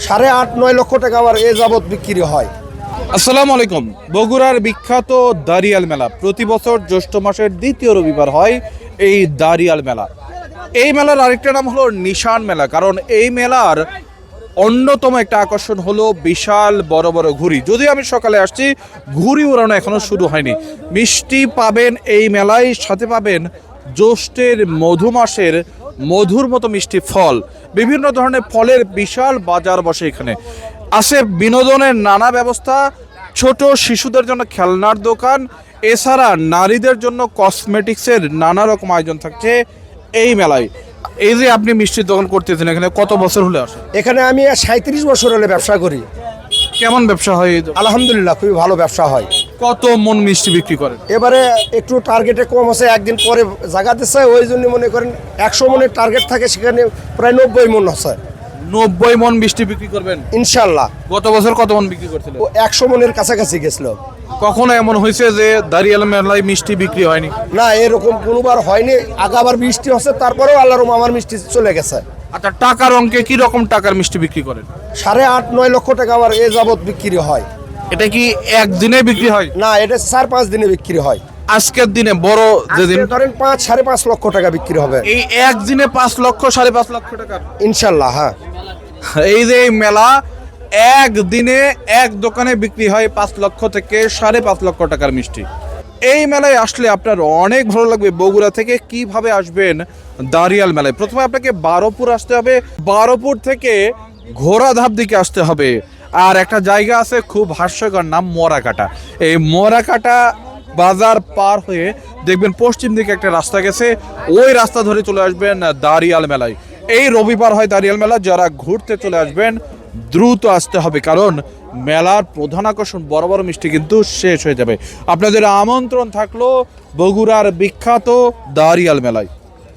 8.5-9 লক্ষ টাকা আমার এ যাবৎ বিক্রি হয়। আসসালামু আলাইকুম। বগুড়ার বিখ্যাত দাঁড়িয়াল মেলা প্রতি বছর জ্যৈষ্ঠ মাসের দ্বিতীয় রবিবার হয় এই দাঁড়িয়াল মেলা। এই মেলার আরেকটা নাম হলো নিশান মেলা, কারণ এই মেলার অন্যতম একটা আকর্ষণ হলো বিশাল বড় বড় ঘুড়ি। যদি আমি সকালে আসছি, ঘুড়ি উড়ানো এখনো শুরু হয়নি। মিষ্টি পাবেন এই মেলায়, সাথে পাবেন জ্যৈষ্ঠের মধু মাসের মধুর মতো মিষ্টি ফল। বিভিন্ন ধরনের ফলের বিশাল বাজার বসে এখানে। আছে বিনোদনের নানা ব্যবস্থা, ছোট শিশুদের জন্য খেলনার দোকান, এছাড়া নারীদের জন্য কসমেটিক্সের নানা রকম আয়োজন থাকছে এই মেলায়। এই যে আপনি মিষ্টির দোকান করতেছেন, এখানে কত বছর হলে আসে? এখানে আমি 37 বছর হলে ব্যবসা করি। কেমন ব্যবসা হয়? আলহামদুলিল্লাহ, খুবই ভালো ব্যবসা হয়। কত মন মিষ্টি বিক্রি করেন? এবারে একটু টার্গেটে কম আছে, একদিন পরে জায়গাতে চাই, ওই জন্য মনে করেন 100 মনের টার্গেট থাকে, সেখানে প্রায় 90 মন আছে। 90 মন মিষ্টি বিক্রি করবেন ইনশাল্লাহ। গত বছর কত মন বিক্রি করছিলেন? ও 100 মনের কাছাকাছি গেছিল। কখনো এমন হয়েছে যে দাঁড়িয়াল মেলায় মিষ্টি বিক্রি হয়নি? না, এরকম কোনোবার হয়নি। আগাবার বৃষ্টি হচ্ছে, তারপরেও আল্লাহর রহমতে আমার মিষ্টি চলে গেছে। আচ্ছা, টাকার অঙ্কে কি রকম টাকার মিষ্টি বিক্রি করেন? 8.5-9 লক্ষ টাকা আমার এ যাবৎ বিক্রি হয়। এটা কি একদিনে বিক্রি হয়? না, এটা 4-5 দিনে বিক্রি হয়। আজকের দিনে বড় যেদিন আজকে ধরেন 5-5.5 লক্ষ টাকা বিক্রি হবে এই একদিনে 5 লক্ষ 5.5 লক্ষ টাকা ইনশাল্লাহ। হ্যাঁ, এই যে এই মেলা একদিনে এক দোকানে বিক্রি হয় 5 লক্ষ থেকে 5.5 লক্ষ টাকার মিষ্টি। এই মেলায় আসলে আপনার অনেক ভালো লাগবে। বগুড়া থেকে কিভাবে আসবেন দাঁড়িয়াল মেলায়? প্রথমে আপনাকে বারোপুর আসতে হবে, বারোপুর থেকে ঘোড়াধাপ দিকে আসতে হবে। আর একটা জায়গা আছে খুব হাস্যকর, নাম মরাকাটা। এই মরাকাটা বাজার পার হয়ে দেখবেন পশ্চিম দিকে একটা রাস্তা গেছে, ওই রাস্তা ধরে চলে আসবেন দাঁড়িয়াল মেলায়। এই রবিবার হয় দাঁড়িয়াল মেলা। যারা ঘুরতে চলে আসবেন দ্রুত আসতে হবে, কারণ মেলার প্রধান আকর্ষণ বড় বড় মিষ্টি কিন্তু শেষ হয়ে যাবে। আপনাদের আমন্ত্রণ থাকলো বগুড়ার বিখ্যাত দাঁড়িয়াল মেলায়।